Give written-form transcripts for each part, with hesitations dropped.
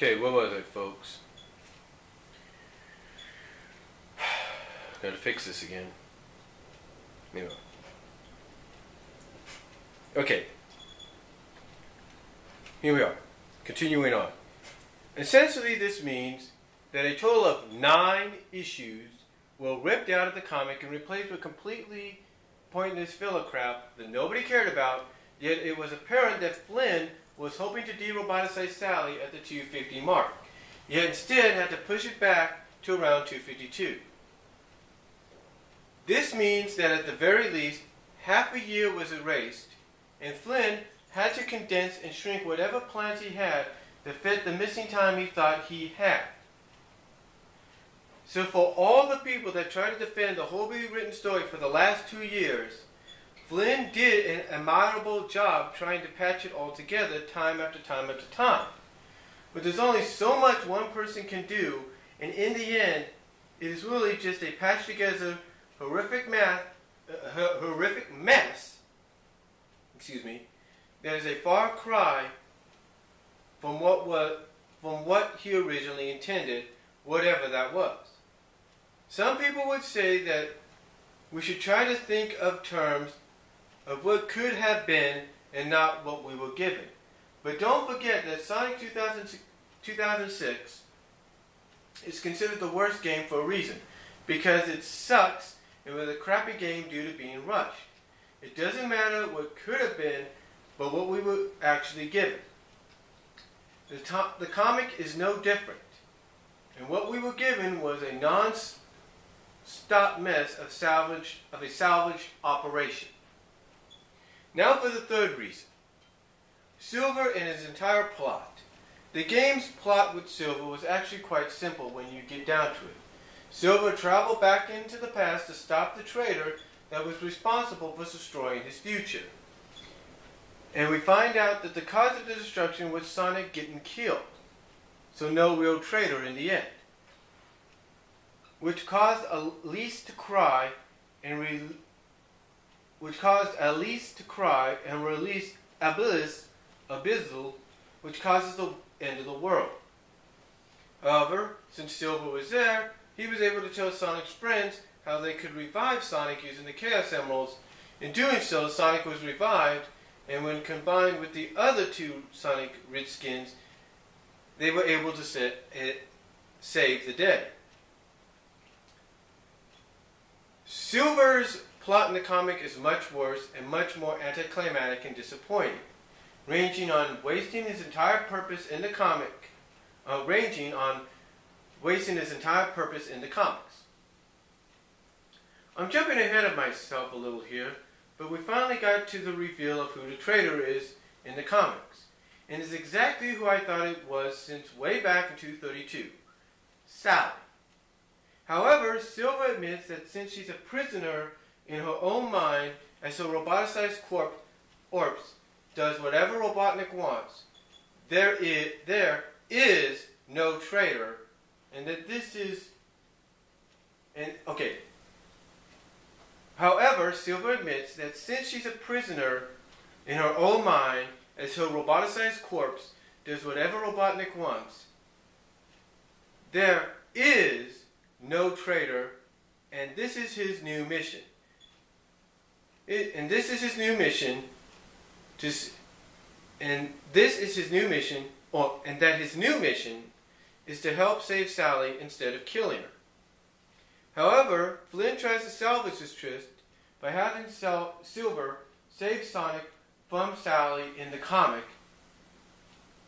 Okay, what was it, folks? Gotta fix this again. Anyway. Okay. Here we are. Continuing on. Essentially, this means that a total of 9 issues were ripped out of the comic and replaced with completely pointless filler crap that nobody cared about, yet it was apparent that Flynn was hoping to de-roboticize Sally at the 250 mark, yet instead had to push it back to around 252. This means that at the very least, half a year was erased, and Flynn had to condense and shrink whatever plans he had to fit the missing time he thought he had. So for all the people that tried to defend the whole rewritten story for the last 2 years, Flynn did an admirable job trying to patch it all together time after time after time. But there's only so much one person can do, and in the end, it is really just a patched together horrific mess, that is a far cry from what he originally intended, whatever that was. Some people would say that we should try to think of terms of what could have been and not what we were given. But don't forget that Sonic 2006 is considered the worst game for a reason, because it sucks and was a crappy game due to being rushed. It doesn't matter what could have been, but what we were actually given. The comic is no different, and what we were given was a non-stop mess of a salvage operation. Now for the third reason. Silver and his entire plot. The game's plot with Silver was actually quite simple when you get down to it. Silver traveled back into the past to stop the traitor that was responsible for destroying his future. And we find out that the cause of the destruction was Sonic getting killed. So no real traitor in the end. Which caused Elise to cry and release Abyssal, which causes the end of the world. However, since Silver was there, he was able to tell Sonic's friends how they could revive Sonic using the Chaos Emeralds. In doing so, Sonic was revived, and when combined with the other 2 Sonic Rich skins, they were able to save the day. Silver's plot in the comic is much worse and much more anticlimactic and disappointing, ranging on wasting his entire purpose in the comics. I'm jumping ahead of myself a little here, but we finally got to the reveal of who the traitor is in the comics, and it's exactly who I thought it was since way back in 232, Sally. However, Silver admits that since she's a prisoner in her own mind, as her roboticized corpse does whatever Robotnik wants, there is no traitor, and that this is... However, Silver admits that since she's a prisoner in her own mind, as her roboticized corpse does whatever Robotnik wants, there is no traitor, and this is his new mission. And that his new mission is to help save Sally instead of killing her. However, Flynn tries to salvage this tryst by having Silver save Sonic from Sally in the comic,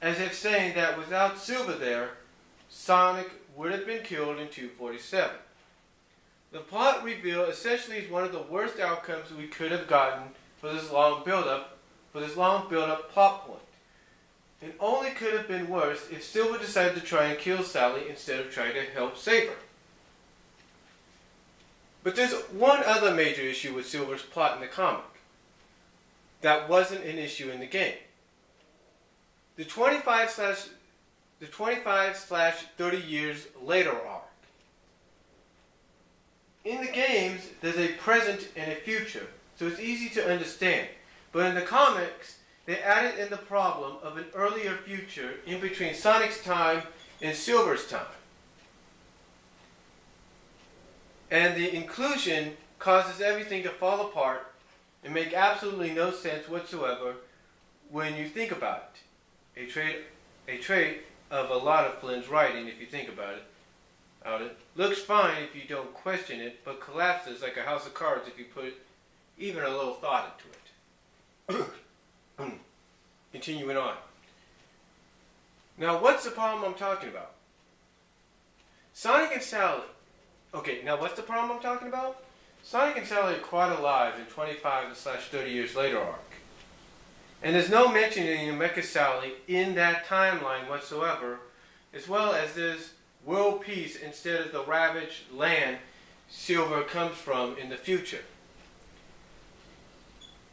as if saying that without Silver there, Sonic would have been killed in 247. The plot reveal essentially is one of the worst outcomes we could have gotten for this long build-up plot point. It only could have been worse if Silver decided to try and kill Sally instead of trying to help save her. But there's one other major issue with Silver's plot in the comic that wasn't an issue in the game. The 25/30 years later arc. In the games, there's a present and a future, so it's easy to understand. But in the comics, they added in the problem of an earlier future in between Sonic's time and Silver's time. And the inclusion causes everything to fall apart and make absolutely no sense whatsoever when you think about it. A trait of a lot of Flynn's writing, if you think about it. Looks fine if you don't question it, but collapses like a house of cards if you put even a little thought into it. Continuing on. Now, what's the problem I'm talking about? Sonic and Sally. Okay, now what's the problem I'm talking about? Sonic and Sally are quite alive in 25/30 years later arc. And there's no mentioning of Mecha Sally in that timeline whatsoever, as well as there's world peace instead of the ravaged land Silver comes from in the future.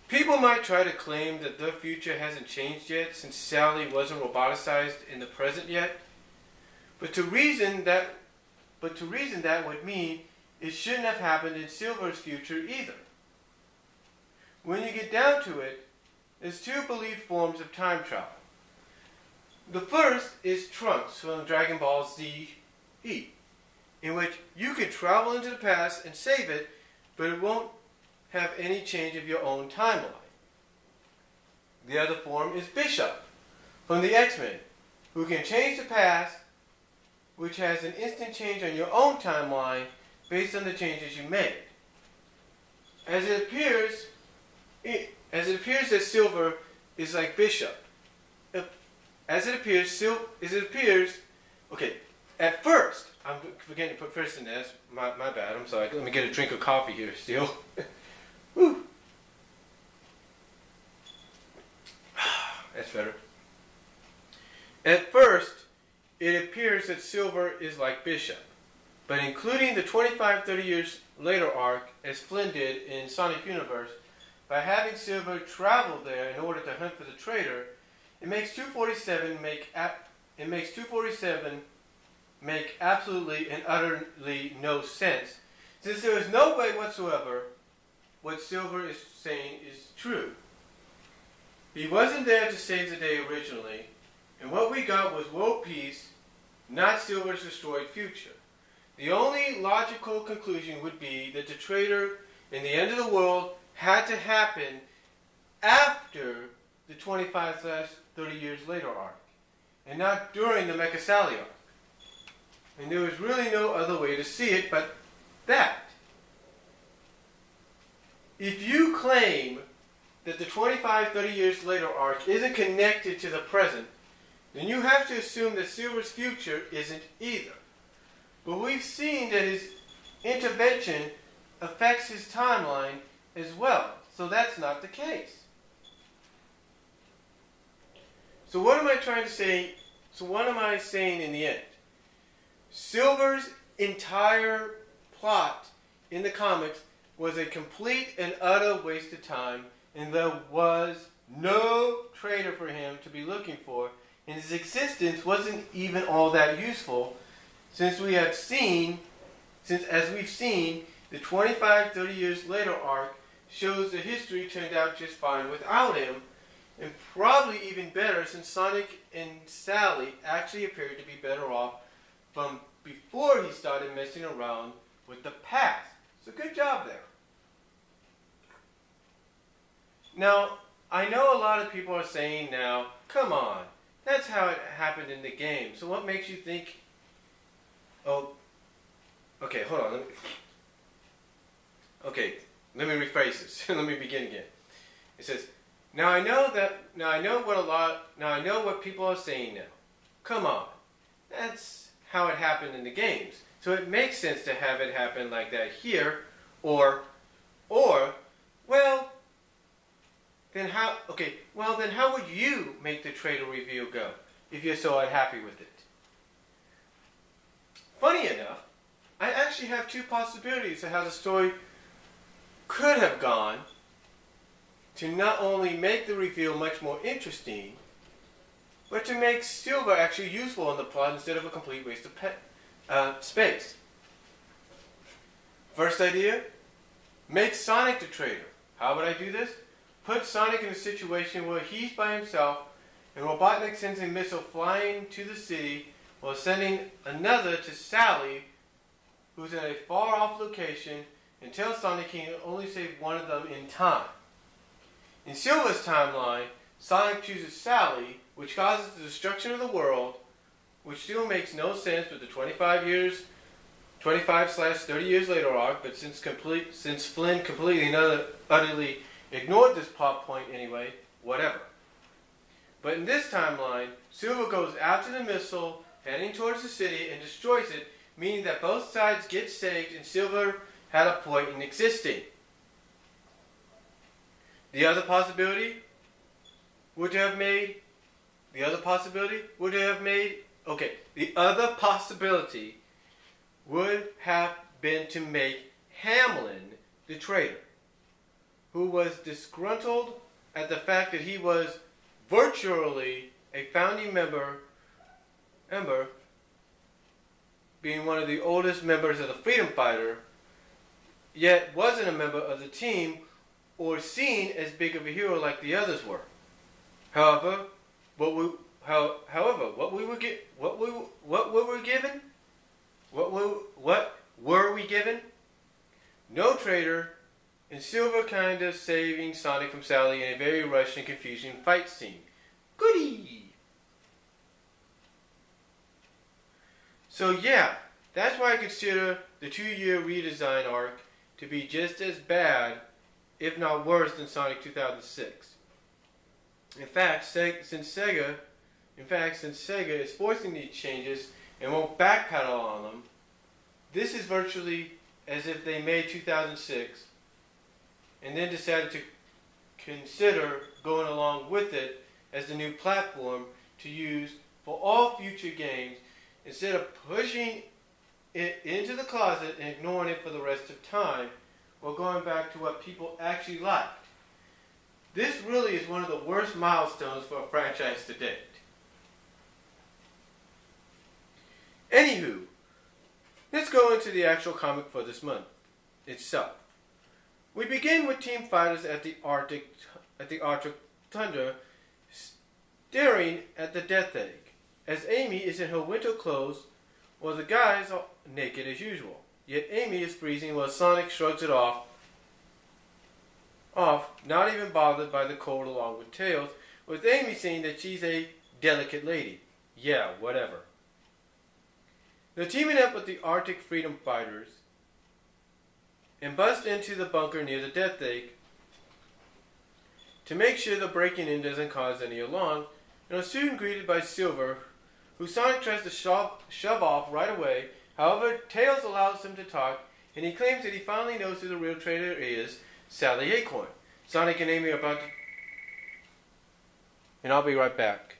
People might try to claim that their future hasn't changed yet since Sally wasn't roboticized in the present yet, but to reason that would mean it shouldn't have happened in Silver's future either. When you get down to it, there's two believed forms of time travel. The first is Trunks from Dragon Ball Z, in which you can travel into the past and save it, but it won't have any change of your own timeline. The other form is Bishop from the X-Men, who can change the past, which has an instant change on your own timeline based on the changes you made. As it appears that Silver is like Bishop. At first, I'm forgetting to put first in this. My bad, I'm sorry. Let me get a drink of coffee here still. Woo. That's better. At first, it appears that Silver is like Bishop, but including the 25-30 years later arc, as Flynn did in Sonic Universe, by having Silver travel there in order to hunt for the traitor, it makes 247 make absolutely and utterly no sense, since there is no way whatsoever what Silver is saying is true. He wasn't there to save the day originally, and what we got was world peace, not Silver's destroyed future. The only logical conclusion would be that the traitor and the end of the world had to happen after the 25/30 years later arc, and not during the Mecha Sally arc. And there was really no other way to see it but that. If you claim that the 25-30 years later arc isn't connected to the present, then you have to assume that Silver's future isn't either. But we've seen that his intervention affects his timeline as well, so that's not the case. So what am I trying to say? So what am I saying in the end? Silver's entire plot in the comics was a complete and utter waste of time, and there was no traitor for him to be looking for, and his existence wasn't even all that useful, since as we've seen, the 25-30 years later arc shows the history turned out just fine without him, and probably even better since Sonic and Sally actually appeared to be better off from before he started messing around with the past. So good job there. Now, I know a lot of people are saying now, come on, that's how it happened in the game. So what makes you think, oh, okay, hold on. Let me rephrase this. Let me begin again. It says, now I know what people are saying now. Come on, that's how it happened in the games. So it makes sense to have it happen like that here, well, then how would you make the traitor reveal go if you're so unhappy with it? Funny enough, I actually have two possibilities of how the story could have gone to not only make the reveal much more interesting, but to make Silver actually useful in the plot instead of a complete waste of space. First idea, make Sonic the traitor. How would I do this? puts Sonic in a situation where he's by himself and Robotnik sends a missile flying to the city while sending another to Sally, who's in a far-off location, and tells Sonic he can only save one of them in time. In Silver's timeline, Sonic chooses Sally, which causes the destruction of the world, which still makes no sense with the 25/30 years later arc, but since Flynn completely and utterly ignored this plot point anyway, whatever. But in this timeline, Silver goes after the missile, heading towards the city, and destroys it, meaning that both sides get saved and Silver had a point in existing. The other possibility would have made been to make Hamlin the traitor, who was disgruntled at the fact that he was virtually a founding member, being one of the oldest members of the Freedom Fighter, yet wasn't a member of the team or seen as big of a hero like the others were. However, what were we given? No traitor, and Silver kind of saving Sonic from Sally in a very rushed and confusing fight scene. Goody! So yeah, that's why I consider the 2-year redesign arc to be just as bad, if not worse, than Sonic 2006. In fact, since Sega is forcing these changes and won't backpedal on them, this is virtually as if they made 2006 and then decided to consider going along with it as the new platform to use for all future games, instead of pushing it into the closet and ignoring it for the rest of time, or going back to what people actually liked. This really is one of the worst milestones for a franchise to date. Anywho, let's go into the actual comic for this month itself. We begin with team fighters at the Arctic Tundra staring at the Death Egg, as Amy is in her winter clothes while the guys are naked as usual. Yet Amy is freezing while Sonic shrugs it off, not even bothered by the cold along with Tails, with Amy saying that she's a delicate lady. Yeah, whatever. They're teaming up with the Arctic Freedom Fighters and bust into the bunker near the Death Egg to make sure the breaking in doesn't cause any alarm, and are soon greeted by Silver, who Sonic tries to shove off right away. However, Tails allows him to talk, and he claims that he finally knows who the real traitor is, Sally Acorn. Sonic and Amy are about to... And I'll be right back.